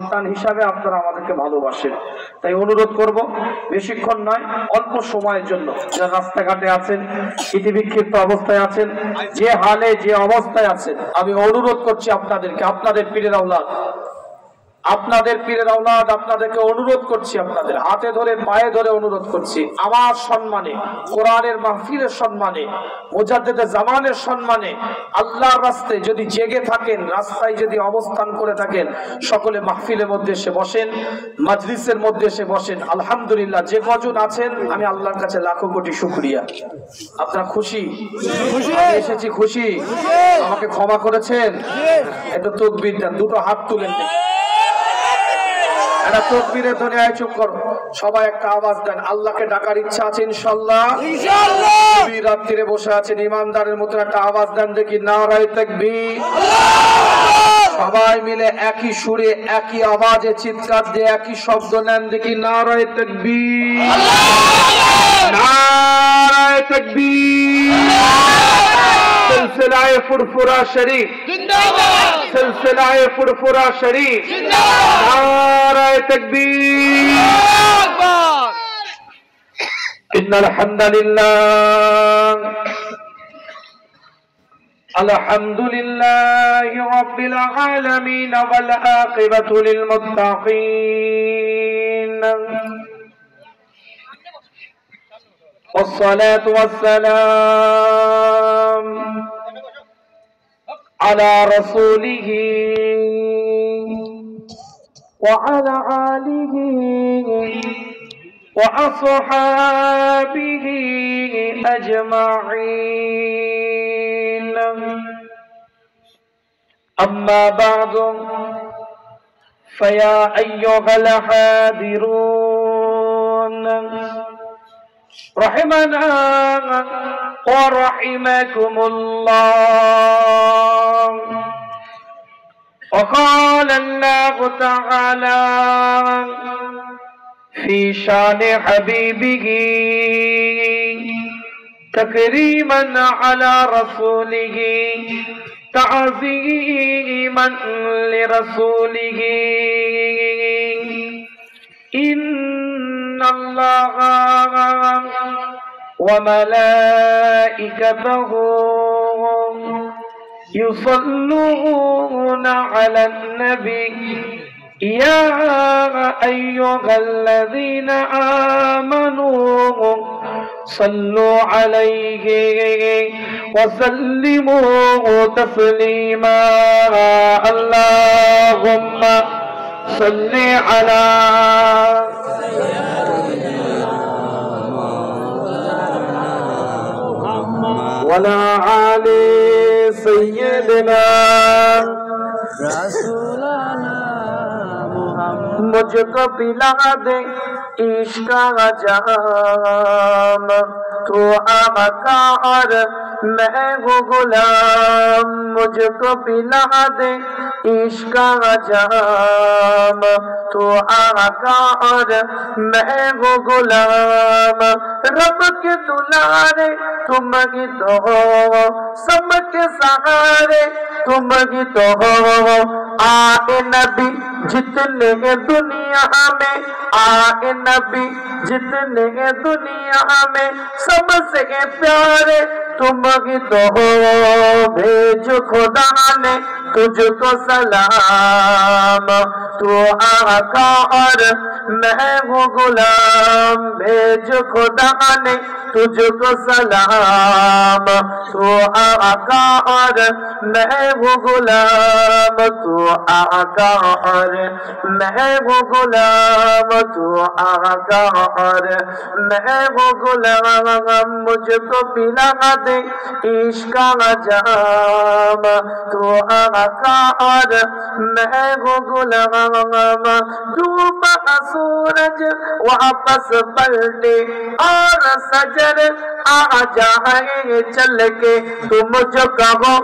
সন্তান হিসাবে আপনারা আমাদেরকে ভালোবাসেন, তাই অনুরোধ করব বেশিক্ষণ নয়, অল্প সময়ের জন্য যারা রাস্তাঘাটে আছেন, ইতিবিক্ষিপ্ত অবস্থায় আছেন, যে হালে যে অবস্থায় আছেন, আমি অনুরোধ করছি আপনাদেরকে, আপনাদের পীরের আওলাদ, আপনাদেরকে অনুরোধ করছি, আপনাদের হাতে ধরে পায়ে ধরে অনুরোধ করছি, আমার সম্মানে, কোরআনের মাহফিলের সম্মানে, মুজাদ্দিদে জামানের সম্মানে, আল্লাহর রাস্তায় যদি জেগে থাকেন, রাস্তায় যদি অবস্থান করে থাকেন, সকলে মাহফিলের মধ্যে এসে বসেন, মাজলিসের মধ্যে এসে বসেন। আলহামদুলিল্লাহ, যে কজন আছেন আমি আল্লাহর কাছে লাখো কোটি শুকরিয়া। আপনারা খুশি? এসেছি খুশি? আমাকে ক্ষমা করেছেন? একটু তাকবীর দেন, দুটো হাত তুলেন, একটা তাকবীরের ধ্বনি। চুপ করো সবাই, একটা আওয়াজ দেন। আল্লাহকে ডাকার ইচ্ছা আছে ইনশাআল্লাহ? ইনশাআল্লাহ। রাত্রিরে বসে আছেন ইমানদারের মতো, একটা আওয়াজ দেন দেখি, নারায়ে তাকবীর। সবাই মিলে একই সুরে একই আওয়াজে চিৎকার দিয়ে একই শব্দ নেন দেখি, নারায়ে তাকবীর, নারায়ে তাকবীর। সিলসিলায়ে ফুরফুরা শরীফ জিন্দাবাদ, সিলসিলায়ে ফুরফুরা শরীফ জিন্দাবাদ, নারায়ে তাকবীর, আকবার। ইন্নাল হামদুলিল্লাহ, আলহামদুলিল্লাহি রাব্বিল আলামিন ওয়াল আকিবাতু লিল মুত্তাকিন। والصلاة والسلام على رسوله وعلى آله وأصحابه أجمعين. أما بعد فيا أيها الحاضرون رحمنا ورحمكم الله. وقال الله تعالى في شان حبيبه تكريما على رسوله تعظيما لرسوله. إن الله وملائكته يصلون على النبي يا أيها الذين آمنوا صلوا عليه وسلموا تسليما. اللهم صل على وعلى آل سيدنا رسولنا محمد. मुझको पिला दे इश्क का जाम, तू आका और मैं हूँ गुलाम. मुझको पिला दे इश्क का जाम, तू आका और मैं हूँ गुलाम. रब के दुलारे तुम ही तो हो, सबके सहारे तुम ही तो हो. आए नबी जितने दुनिया में, आए नबी जितने दुनिया में, सबसे प्यारे तुम ही तो हो. भेज खुदा ने तुझको सलाम, तू आका और मैं हूँ गुलाम. भेज खुदा ने तुझको सलाम, तू आका और मैं हूँ गुलाम. तू आका और मैं हूँ गुलाम, तू आका और मैं हूँ गुलाम. मुझको पिला दे इश्क का जाम, तू आका और मैं हूँ गुलाम. डूबा सूरज वापस पलटे और सजर आ जाए चल के, तुम जो कहो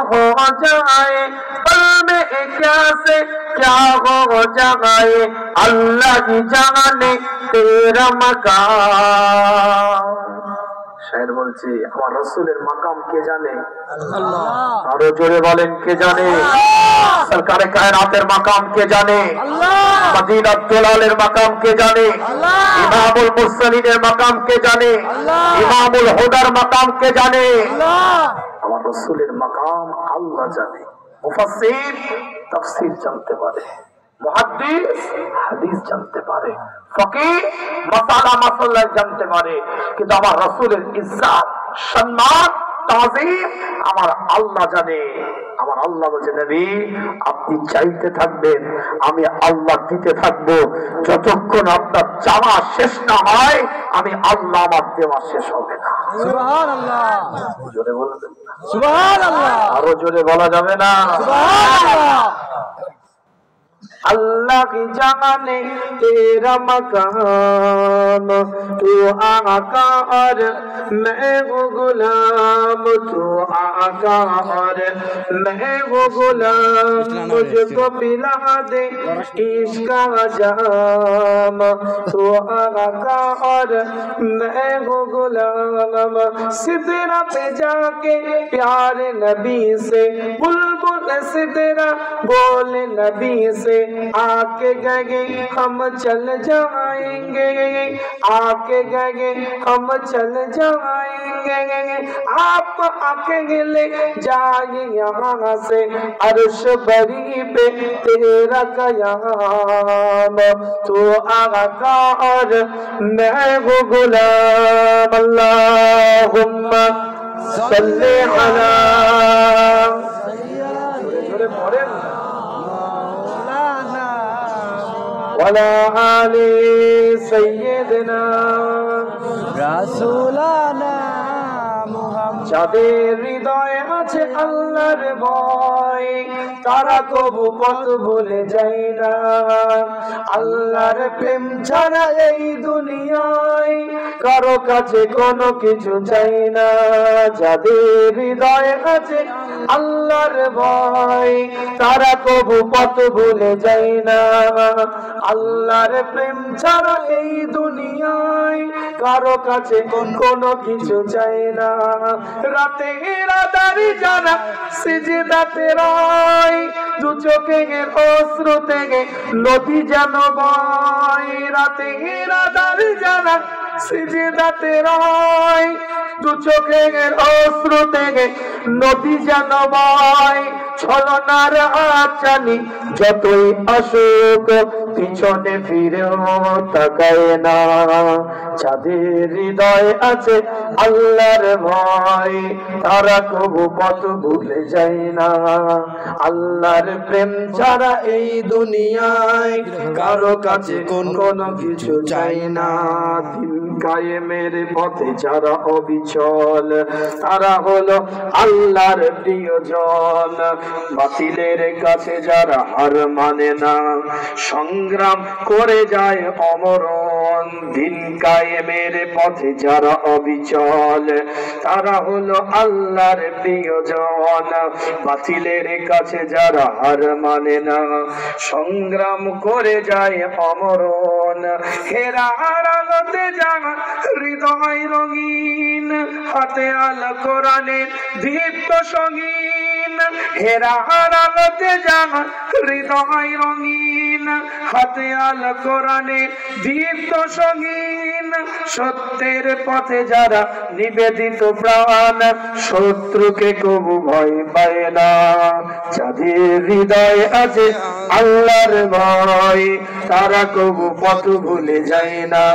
हो जाए. पल में क्या से क्या हो जाए, अल्लाह ही जाने तेरा मकाम. শায়ের বলছি আমার রাসূলের মাকাম কে জানে? আল্লাহ। আরো জোরে বলেন কে জানে? সরকারে কায়নাতের মাকাম কে জানে? আল্লাহ। মদিনাত দুলালের মাকাম কে জানে? আল্লাহ। ইমামুল মুরসালিনের মাকাম কে জানে? আল্লাহ। ইমামুল হুদার মাকাম কে জানে? আল্লাহ। আমার রাসূলের মাকাম আল্লাহ জানে। মুফাসসির তাফসীর জানতে পারে, মুহাদ্দিস হাদিস জানতে পারে, ফকিহ মাসালা জানতে পারে, কিন্তু আমার রাসূলের ইজ্জত, সম্মান, তাজিম আমার আল্লাহ জানে। আমার আল্লাহ বলে নবী আপনি চাইতে থাকবেন, আমি আল্লাহ দিতে থাকবো, যতক্ষণ আপনার চাওয়া শেষ না হয় আমি আল্লাহ আমার দেওয়া শেষ হবে না। সুবহানাল্লাহ। জোরে বলবেন না সুবহানাল্লাহ? আরো জোরে বলা যাবে না? সুবহানাল্লাহ। अल्लाह की जाने तेरा मकाम, तू आका और मैं वो गुलाम, तू आका और मैं वो गुलाम, मुझको पिला दे इश्क का जाम, तू आका और मैं वो गुलाम। सिदरा पे जाके प्यारे नबी से बुलबुल सिदरा बोले नबी से, आके गए हम चल जाएंगे, आके गए हम चल जाएंगे, आप अकेले जाए यहाँ से अर्श बरी पे तेरा कयाम, तो आका और मैं वो गुलाम। अल्लाहुम्मा सल्ली अला वाला आले सय्यदना রাসূলানা মুহাম্মদ। যাদের হৃদয়ে আছে আল্লাহর ভয় তারা কবু পথ ভুলে যায় না, আল্লাহর প্রেম ছাড়া এই দুনিয়ায় কারো কাছে কোনো কিছু চাই না। যাদের হৃদয়ে আছে আল্লাহর ভয় তারা কবু পথ ভুলে যায় না, আল্লাহর প্রেম ছাড়া এই দুনিয়ায় কারো কাছে কোনো কিছু চাই না। রাতে রাদারি জানা সিজদাতে রয়, দু চোখের অশ্রু থেকে নদী যেন বয়। রাতে রাদারি জানা সিজদাতে রয়, দু চোখের অশ্রু থেকে নদী যেন বয়। ছলনার আচানি যতই আসুক পিছনে ফিরেও তাকায় না, যাদের হৃদয় আছে আল্লাহর ভয় তারা কবু পথ ভুলে যায় না, আল্লাহর প্রেম ছাড়া এই দুনিয়ায় কারো কাছে কোনো কিছু চাই না। দিন কায়েমের পথে যারা অবিচল তারা হলো আল্লাহর প্রিয়জন, বাতিলের কাছে যারা হার মানে না সংগ্রাম করে যায় অমরণ। দিন কায়েমের পথে যারা অবিচল তারা হলো আল্লাহর প্রিয়জন, বাতিলের কাছে যারা হার মানে না সংগ্রাম করে যায় অমরণ। হেরার আলোতে জানা হৃদয় রঙিন, হাতে আল কোরআনের দীপ্ত সঙ্গীন। হেরার আলোতে জানা হৃদয় রঙিন, হাতে আল কোরআনের দীপ্ত সঙ্গীন। সত্যের পথে যারা নিবেদিত প্রাণ শত্রুকে কবু ভয় পায় না, যাদের হৃদয়ে আছে আল্লাহর ভয় তারা কবু পথ ভুলে যায় না,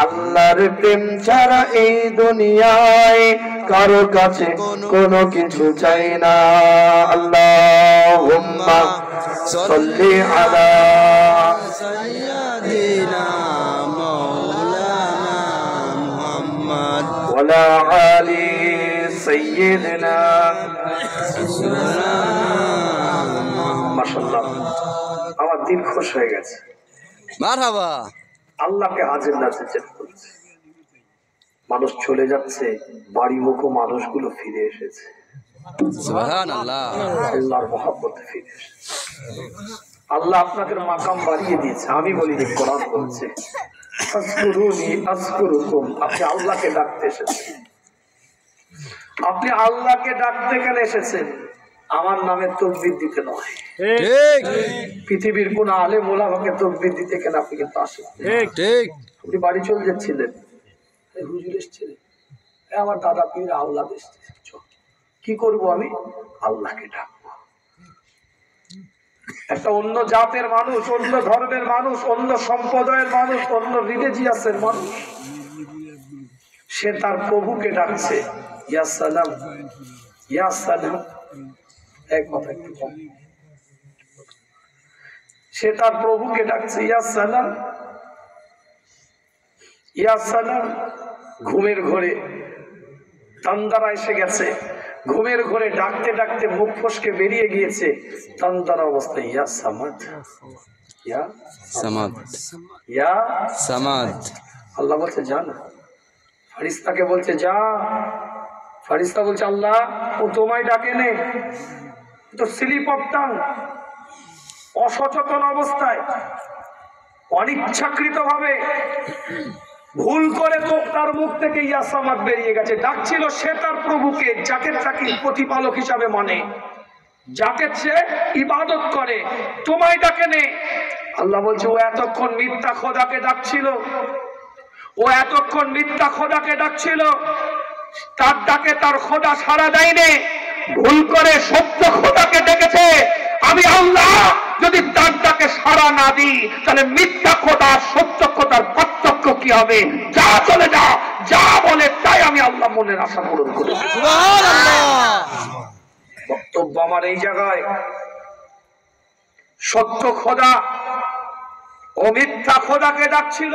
আল্লাহর প্রেম ছাড়া এই দুনিয়ায় কারো কাছে কোনো কিছু চাই না। আল্লাহুম্মা সাল্লি আলা সাইয়্যিদিনা মাওলানা মুহাম্মদ ওয়ালা আলি সাইয়্যিদিনা। মাশাআল্লাহ, আমার দিল খুশ হয়ে গেছে। মারহাবা। আল্লাহকে হাজির নাজির করছে, মানুষ চলে যাচ্ছে, বাড়ি মুখো মানুষগুলো ফিরে এসেছে। সুবহানাল্লাহ, আল্লাহর মহব্বতে ফিরে এসেছে। আল্লাহ আপনাদের মাকাম বাড়িয়ে দিয়েছে। আমি বলিনি, কোরআন বলছে আযকুরুনি আযকুরুকুম। আপনি আল্লাহকে ডাকতে এসেছেন। আপনি আল্লাহকে ডাকতে কেন এসেছেন? আমার নামে তাকবীর দিতে নয়। ঠিক। পৃথিবীর কোন আলেম ওলামাকে তাকবীর দিতে কেন আপনি কিন্তু আসেন? ঠিক। আপনি বাড়ি চলে যাচ্ছিলেন, হুজুর এসেছিলেন, আমার দাদা পীর আওলাদ এসেছে, কি করবো আমি? আল্লাহকে ডাকবো। একটা অন্য জাতের মানুষ, অন্য ধর্মের মানুষ, অন্য সম্প্রদায়ের মানুষ, অন্য রিলিজিয়াসের মানুষ, সে তার প্রভুকে ডাকছে, ইয়া সালাম, ইয়া সালাম। এক কথা একটু কম। সে তার প্রভুকে ডাকছে, ইয়া সালাম, ইয়া সালাম। ঘুমের ঘরে তান্দারা এসে গেছে, ঘুমের ঘরে ডাকতে ডাকতে মুখ ফসকে বেরিয়ে গিয়েছে তান্দারা অবস্থায়, ইয়া সামাদ, ইয়া সামাদ, ইয়া সামাদ। আল্লাহ বলছে যা না, ফারিস্তাকে বলছে যা। ফারিস্তা বলছে আল্লাহ ও তোমায় ডাকে নে, তো স্লিপ অফ টাং, অসচেতন অবস্থায় অনিচ্ছাকৃত ভাবে ভুল করে তো তার মুখ থেকে ইয়াসামাত বেরিয়ে গেছে। ডাকছিল সে তার প্রভুকে, যাকে তাকে প্রতিপালক হিসাবে মানে, যাকে সে ইবাদত করে, তোমায় ডাকে নে। আল্লাহ বলছে ও এতক্ষণ মিথ্যা খোদাকে ডাকছিল, ও এতক্ষণ মিথ্যা খোদাকে ডাকছিল, তার ডাকে তার খোদা সাড়া দেয়নি, ভুল করে সত্য খোদাকে ডেকেছে। আমি আল্লাহ যদি তার ডাকে সাড়া না দিই, তাহলে মিথ্যা খোদা সত্য খোদার পার্থক্য কি হবে? যা চলে যা, যা বলে তাই আমি আল্লাহ মনের আশা পূরণ করি। বক্তব্য আমার এই জায়গায়, সত্য খোদা ও মিথ্যা খোদাকে ডাকছিল,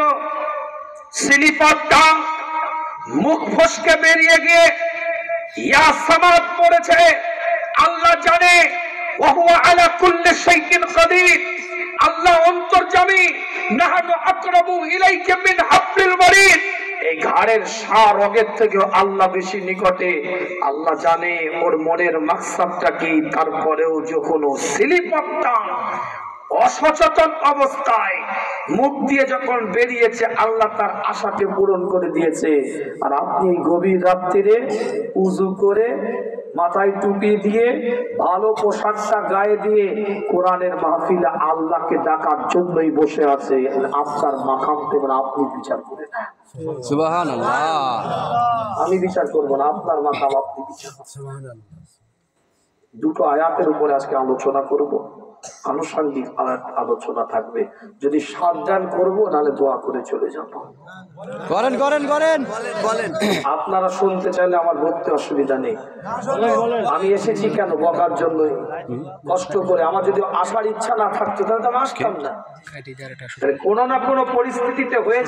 স্লিপার টাং, মুখ ফসকে বেরিয়ে গিয়ে ইয়া সামাদ পড়েছে। আল্লাহ জানে ওয়া আলা কুল্লি শাইইন কাদির, আল্লাহ অন্তর্যামী, নাহনু আকরাবু ইলাইকা মিন হাবলিল ওয়ারিদ, এই ঘাড়ের সার রগের থেকে আল্লাহ বেশি নিকটে। আল্লাহ জানে ওর মনের মাকসাদটা কি। তারপরেও যখন ও স্লিপারটা অসচেতন অবস্থায় মুখ দিয়ে যখন বেরিয়েছে, আল্লাহ তার আশাকে পূরণ করে দিয়েছে। আর আপনি গভীর রাত্রিরে উযু করে মাথায় টুপি দিয়ে ভালো পোশাকটা গায়ে দিয়ে কোরআনের মাহফিলে আল্লাহকে ডাকার জন্যই বসে আছে। আপনার মাকাম থেকে আপনি বিচার করে না, সুবহানাল্লাহ। আমি বিচার করব না, আপনার মাকাম আপনি বিচার। দুটো আয়াতের উপরে আজকে আলোচনা করব, আনুষঙ্গিক আলোচনা থাকবে। যদি সাবধান করবো, নাহলে দোয়া করে চলে যাব। করেন করেন করেন বলেন। আপনারা শুনতে চাইলে আমার বলতে অসুবিধা নেই। আমি এসেছি কেন? বকার জন্যই, কষ্ট করে। আমার যদি আসার ইচ্ছা না থাকতো তাহলে তো আমি আসতাম না। কোনো না কোনো পরিস্থিতিতে হয়েছে।